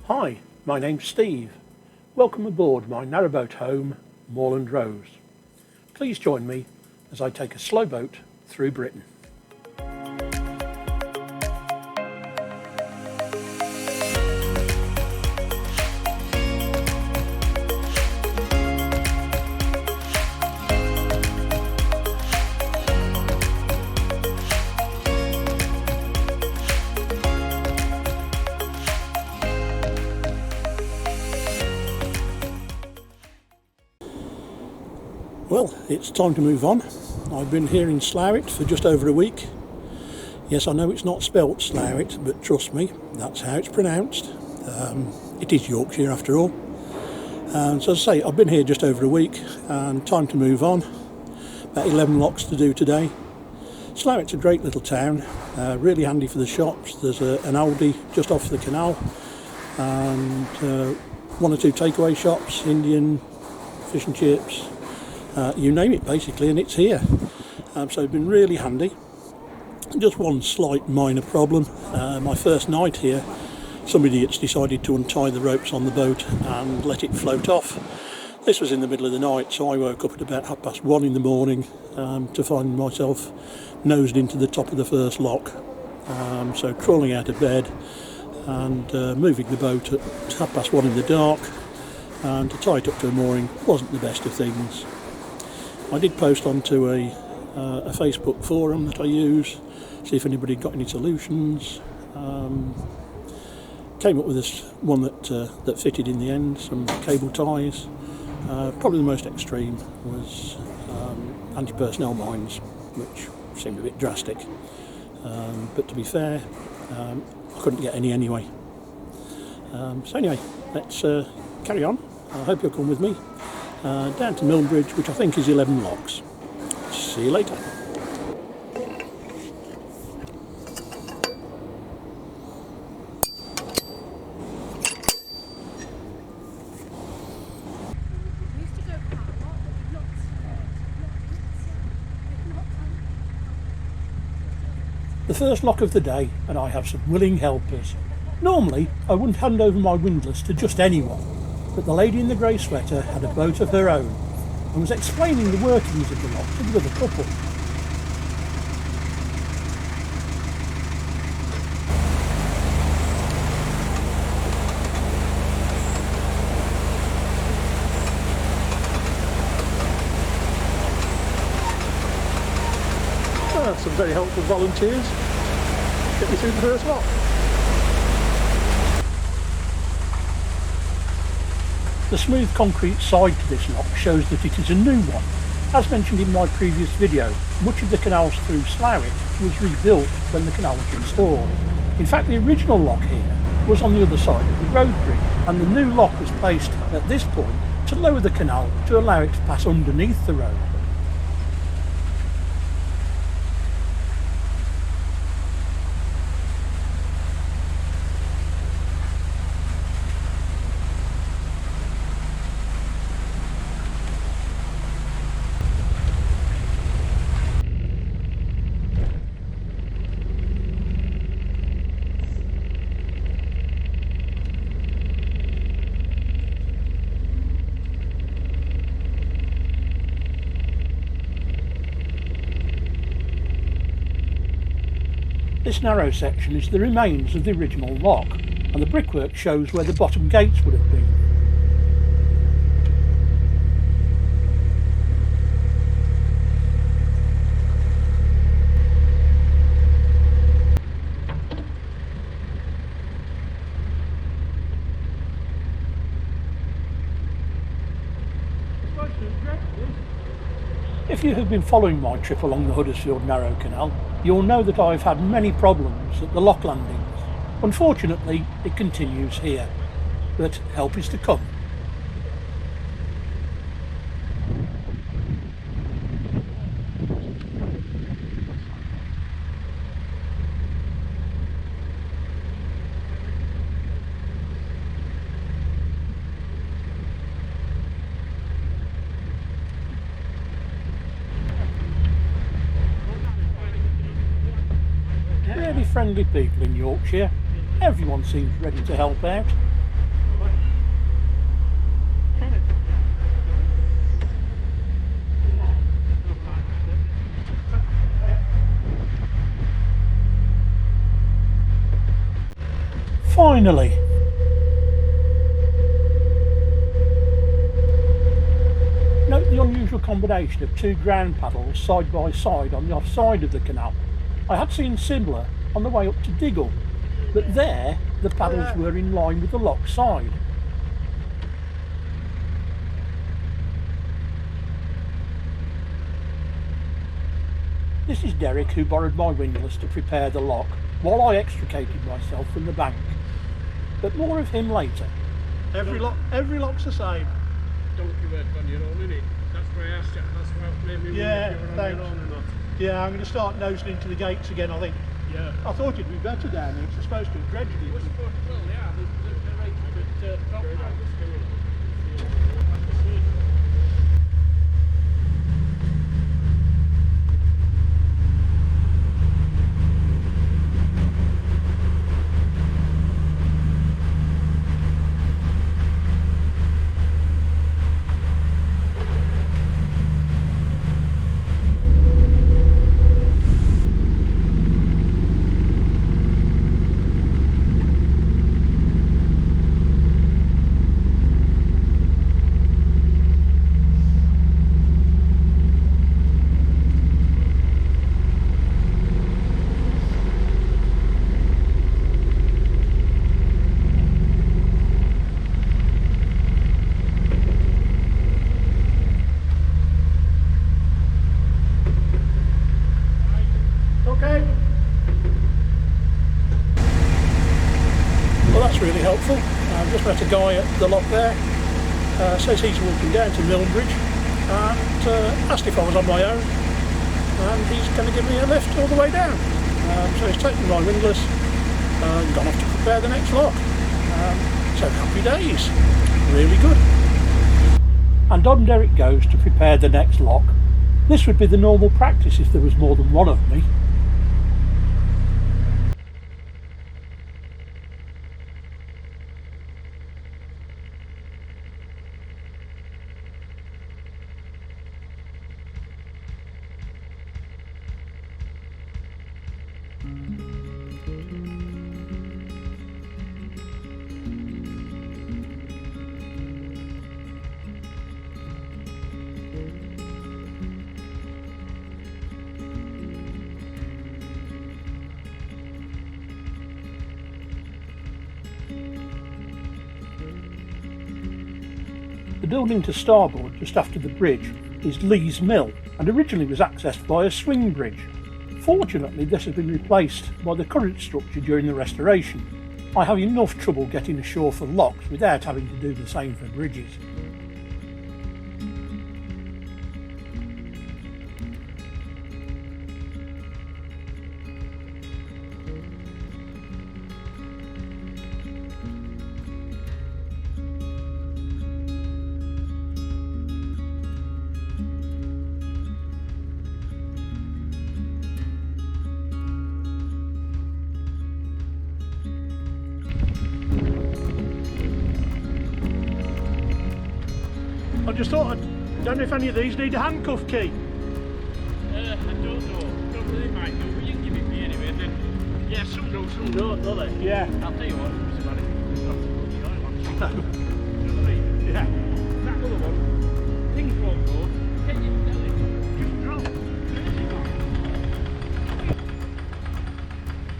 Hi, my name's Steve. Welcome aboard my narrowboat home, Moorland Rose. Please join me as I take a slow boat through Britain. Well, it's time to move on. I've been here in Slaithwaite for just over a week. Yes, I know it's not spelt Slaithwaite, but trust me, that's how it's pronounced. It is Yorkshire after all. So as I say, I've been here just over a week and time to move on. About 11 locks to do today. Slaithwaite's a great little town, really handy for the shops. There's an Aldi just off the canal and one or two takeaway shops, Indian, fish and chips. You name it basically, and it's here. So it's been really handy. Just one slight minor problem. My first night here, some idiots decided to untie the ropes on the boat and let it float off. This was in the middle of the night, so I woke up at about 1:30 in the morning to find myself nosed into the top of the first lock. So crawling out of bed and moving the boat at 1:30 in the dark, and to tie it up to a mooring wasn't the best of things. I did post onto a Facebook forum that I use, see if anybody got any solutions. Came up with this one that fitted in the end, some cable ties. Probably the most extreme was anti-personnel mines, which seemed a bit drastic. But to be fair, I couldn't get any anyway. So anyway, let's carry on. I hope you'll come with me. Down to Milnbridge, which I think is 11 locks. See you later. The first lock of the day, and I have some willing helpers. Normally, I wouldn't hand over my windlass to just anyone, but the lady in the grey sweater had a boat of her own and was explaining the workings of the lock to the other couple. Some very helpful volunteers. Get me through the first lock. The smooth concrete side to this lock shows that it is a new one. As mentioned in my previous video, much of the canals through Slaithwaite was rebuilt when the canal was installed. In fact, the original lock here was on the other side of the road bridge, and the new lock was placed at this point to lower the canal to allow it to pass underneath the road. This narrow section is the remains of the original lock, and the brickwork shows where the bottom gates would have been. If you have been following my trip along the Huddersfield Narrow Canal, you'll know that I've had many problems at the lock landings. Unfortunately, it continues here, but help is to come. Really friendly people in Yorkshire. Everyone seems ready to help out. Finally! Note the unusual combination of two ground paddles side by side on the offside of the canal. I had seen similar on the way up to Diggle, but there the paddles were in line with the lock side. This is Derek, who borrowed my windlass to prepare the lock while I extricated myself from the bank. But more of him later. Every lock's the same. Donkey work on your own, innit? That's why I asked you. That's why I made me Yeah, wonder if you were on thanks. your own or not. Yeah, I'm going to start nosing into the gates again, I think. Yeah. I thought it'd be better down here, 'cause they're supposed to have dredged it. Well, yeah, the rates a bit top now. Okay. Well, that's really helpful. I've just met a guy at the lock there. Says he's walking down to Milnbridge and asked if I was on my own, and he's going to give me a lift all the way down. So he's taken my windlass and gone off to prepare the next lock. So happy days. Really good. And on Derek goes to prepare the next lock. This would be the normal practice if there was more than one of me. The building to starboard, just after the bridge, is Lee's Mill, and originally was accessed by a swing bridge. Fortunately, this has been replaced by the current structure during the restoration. I have enough trouble getting ashore for locks without having to do the same for bridges. I just thought, I don't know if any of these need a handcuff key. I don't know. Don't really mind though, but you can give it me anyway. Then, yeah, some do, some don't, do they? Yeah. I'll tell you what, it's about it. It's not to put the oil on. You know what I mean? Yeah. That other one, things won't go. Can you tell it? Just drop.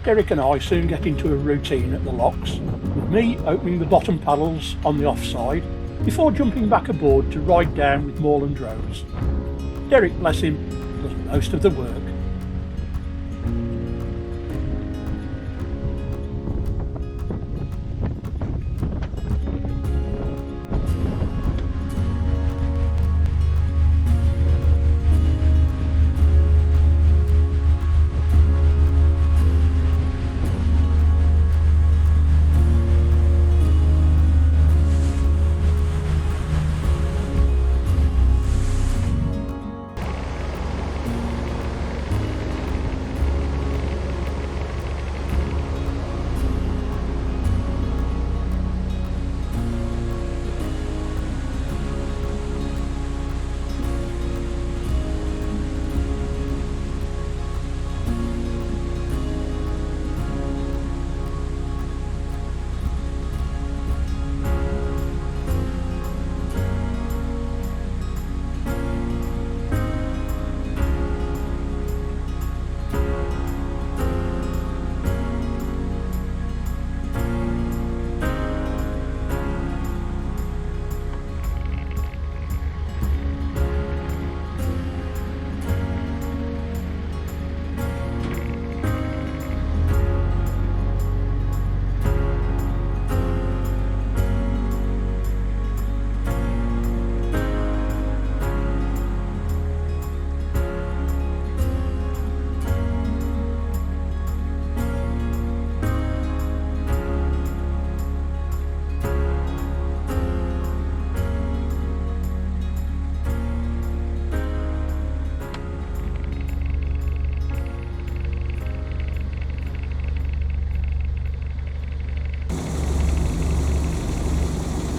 Derek and I soon get into a routine at the locks, with me opening the bottom paddles on the offside before jumping back aboard to ride down with Moorland Rose. Derek, bless him, does most of the work.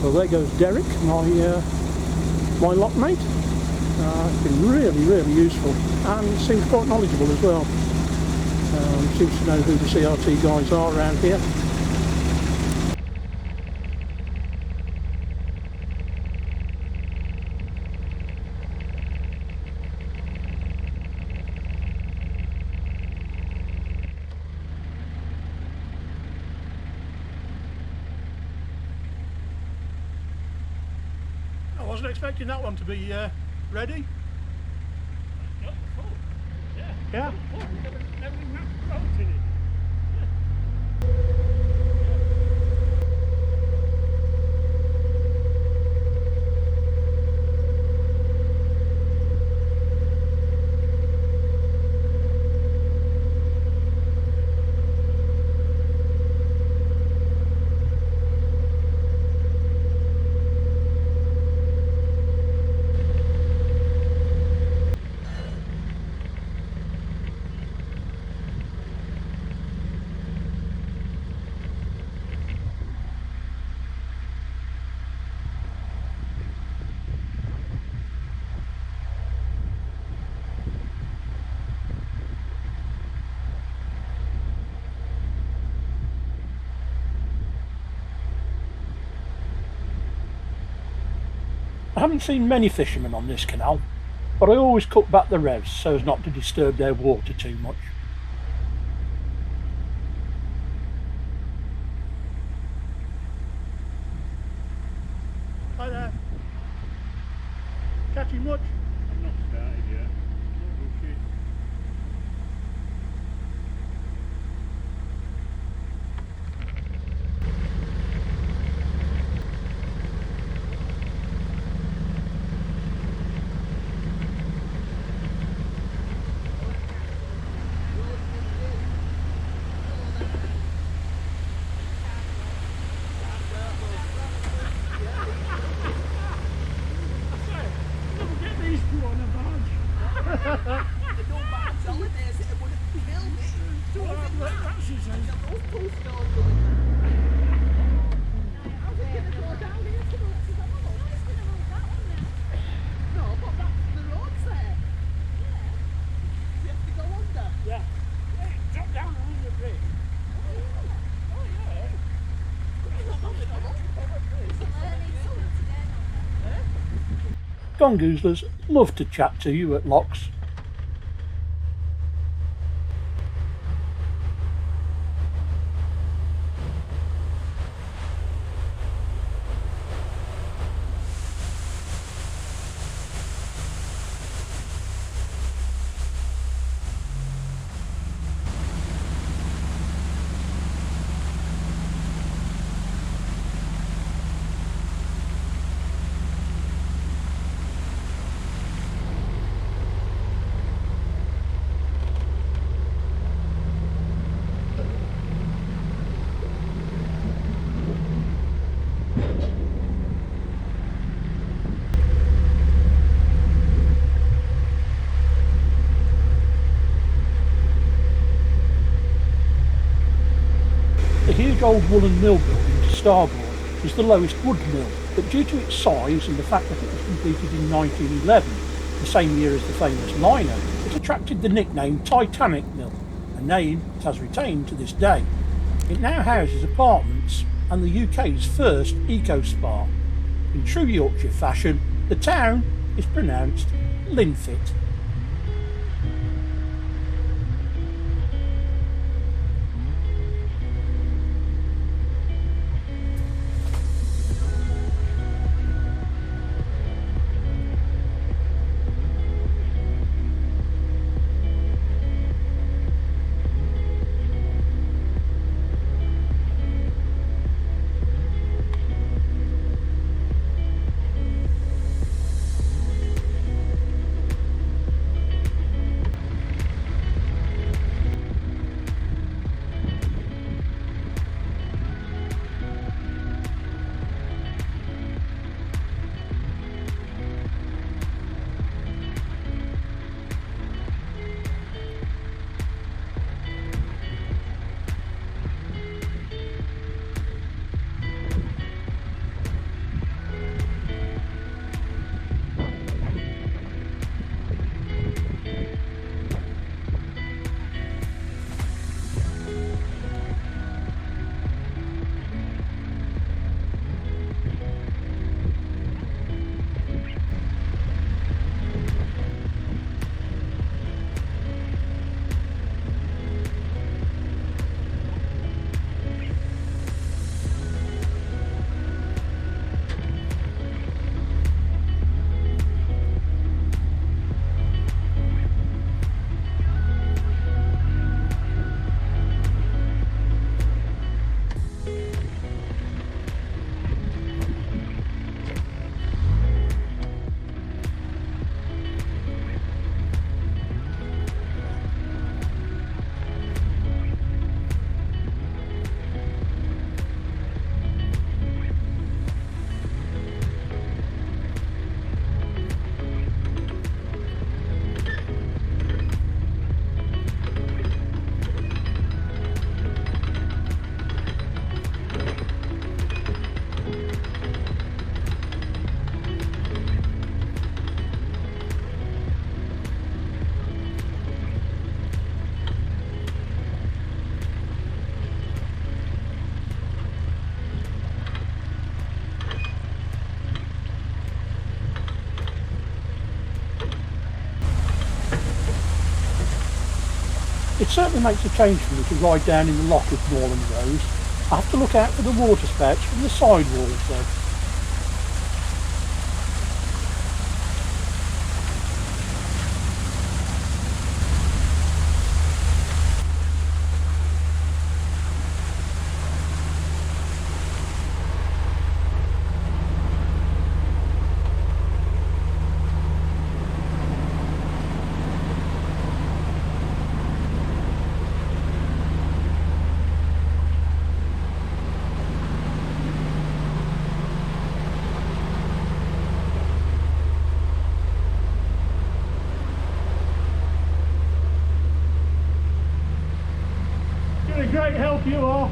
Well, there goes Derek, my lockmate. It's been really useful and seems quite knowledgeable as well. Seems to know who the CRT guys are around here. I wasn't expecting that one to be ready. Not full. Yeah. Yeah. Full. Never even had boat in it. I haven't seen many fishermen on this canal, but I always cut back the revs so as not to disturb their water too much. Hi there. Catching much? I've not started yet. Not rushing. Gongoozlers love to chat to you at locks. The huge old woolen mill building to starboard was the lowest wood mill, but due to its size and the fact that it was completed in 1911, the same year as the famous liner, it attracted the nickname Titanic Mill, a name it has retained to this day. It now houses apartments and the UK's first eco-spa. In true Yorkshire fashion, the town is pronounced Linfit. It certainly makes a change for me to ride down in the lock with Norland Road. I have to look out for the water spouts from the side walls though. Been a great help you are.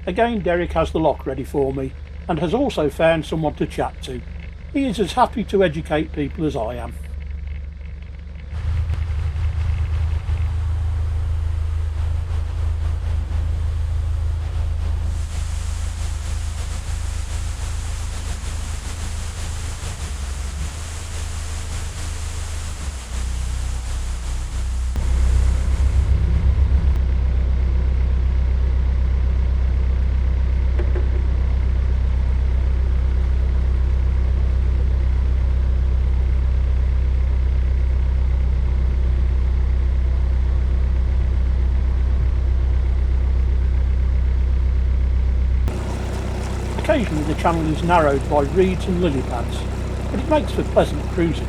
Again, Derek has the lock ready for me, and has also found someone to chat to. He is as happy to educate people as I am. Occasionally the channel is narrowed by reeds and lily pads, but it makes for pleasant cruising.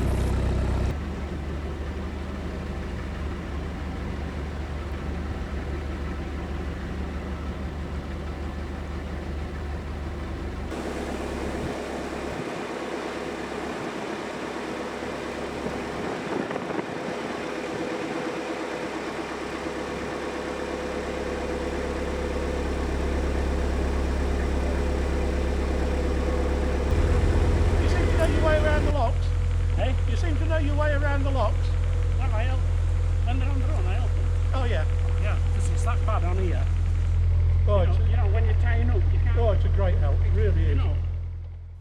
You seem to know your way around the locks. Well, I help. When they're on their own, I help them. Oh yeah. Yeah, because it's that bad on here. Oh, You know, when you're tying up, you can't... Oh, it's a great help, it really is. You know.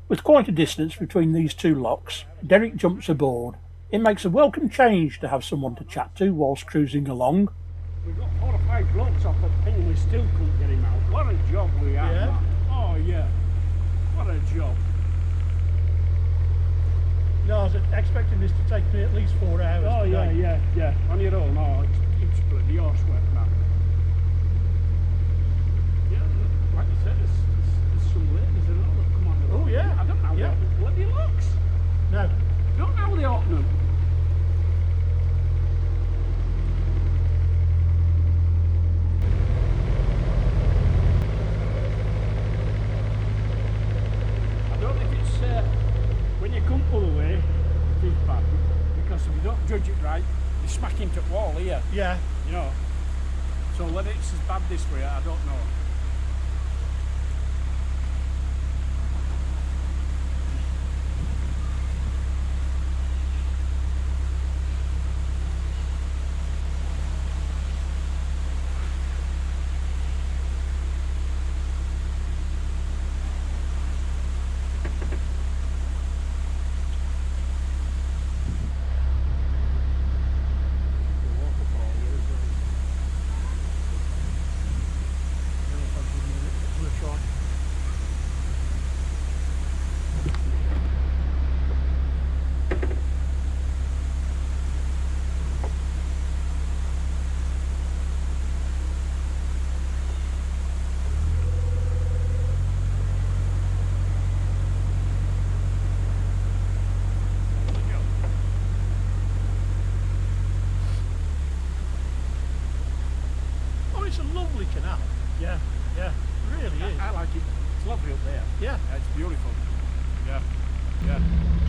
With quite a distance between these two locks, Derek jumps aboard. It makes a welcome change to have someone to chat to whilst cruising along. We've got 4 or 5 blokes off at Pennine, we still couldn't get him out. What a job we had, Yeah. man. Oh yeah, what a job. No, I was expecting this to take me at least 4 hours. Oh today. yeah. On your own, oh, it's bloody horse work, man. Yeah, like you said, there's some ladies and all that come on the road. Oh yeah. I don't know how they open bloody locks. No. Don't know how they open them. I don't think it's when you come other way, it is bad, because if you don't judge it right, you smack into the wall here. Yeah. You know. So whether it's as bad this way, I don't know. It's a lovely canal. Yeah. It really is. I like it. It's lovely up there. Yeah. It's beautiful. Yeah.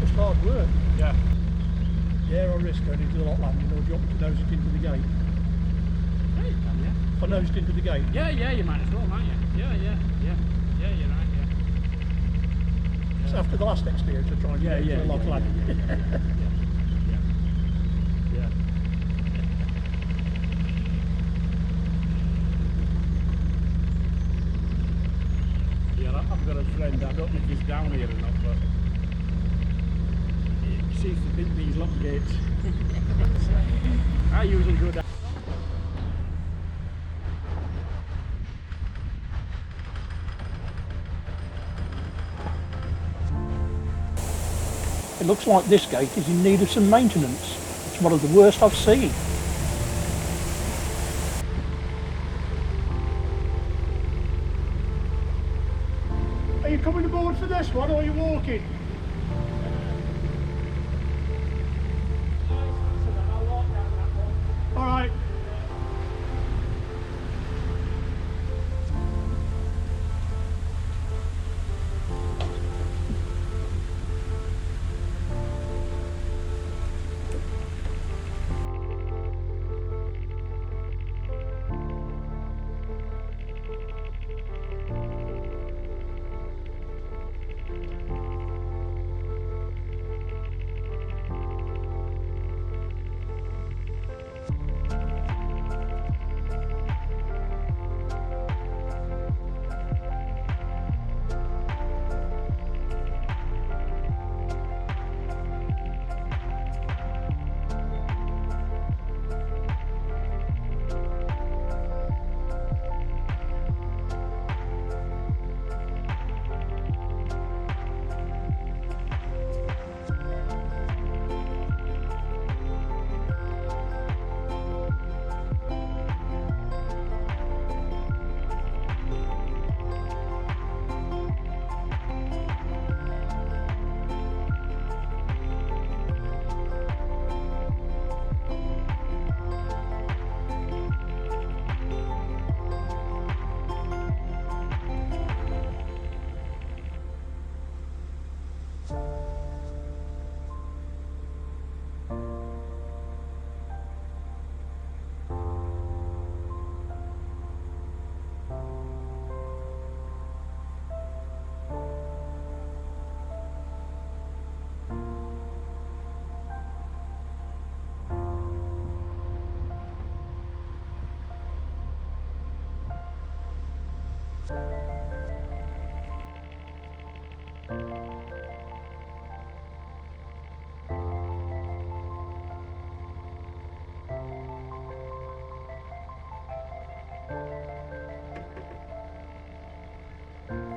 Just hard work. Yeah. Yeah, I risk going into the lock landing or do you want me to nose it into the gate? Yeah, you can, yeah. If I nosed into the gate? Yeah, you might as well, might you? Yeah, you're right, yeah. the last experience of trying to get into a lock ladder. I've got a friend, I don't know if he's down here or not, but he seems to think these lock gates. I usually go down. It looks like this gate is in need of some maintenance. It's one of the worst I've seen. Are you coming aboard for this one or are you walking? All right.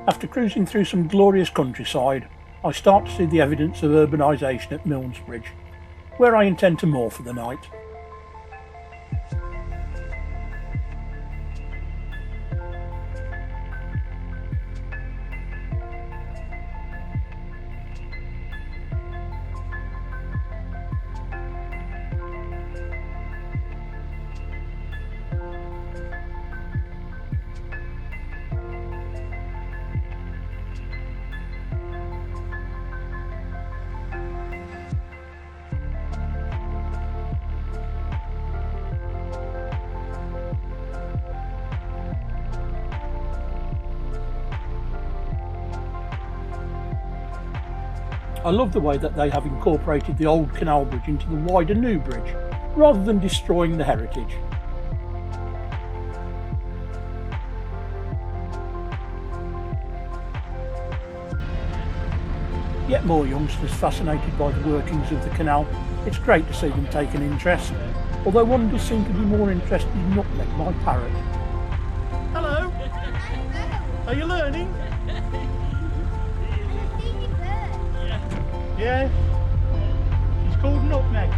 After cruising through some glorious countryside, I start to see the evidence of urbanisation at Milnesbridge, where I intend to moor for the night. I love the way that they have incorporated the old canal bridge into the wider new bridge, rather than destroying the heritage. Yet more youngsters fascinated by the workings of the canal. It's great to see them take an interest, although one does seem to be more interested in Nutmeg, my parrot. Hello! Are you learning? Yeah, she's called Nutmeg.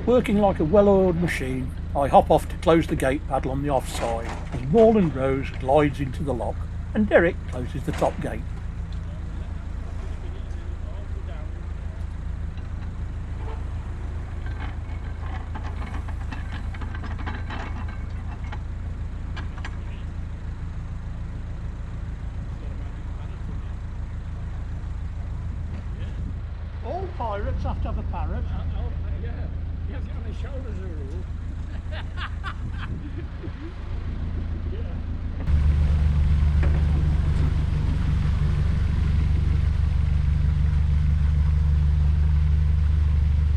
Working like a well-oiled machine, I hop off to close the gate paddle on the offside as Moreland Rose glides into the lock and Derek closes the top gate. All pirates have to have a parrot. Oh, yeah. You have it on his shoulders, a rule.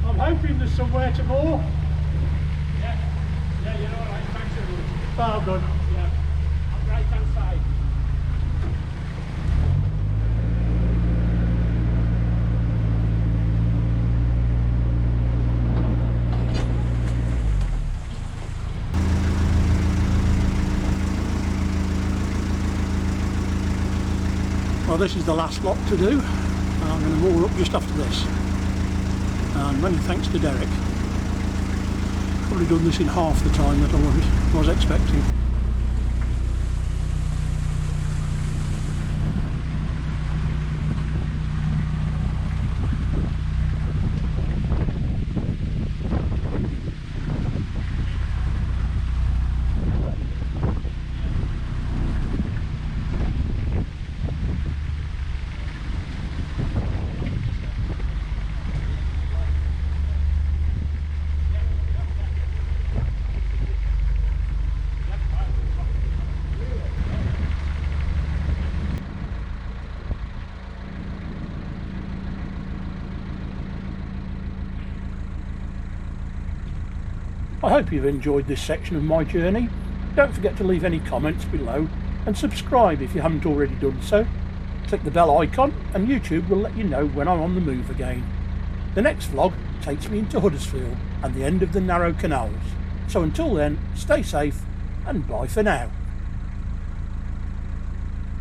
I'm hoping there's somewhere to moor. Yeah, you're all right. Thanks, a rule. Oh, good. Yeah. On the right-hand side. Well, this is the last lot to do. I'm going to moor up just after this. And many thanks to Derek. Probably done this in half the time that I was expecting. I hope you've enjoyed this section of my journey. Don't forget to leave any comments below and subscribe if you haven't already done so. Click the bell icon and YouTube will let you know when I'm on the move again. The next vlog takes me into Huddersfield and the end of the narrow canals. So until then, stay safe and bye for now.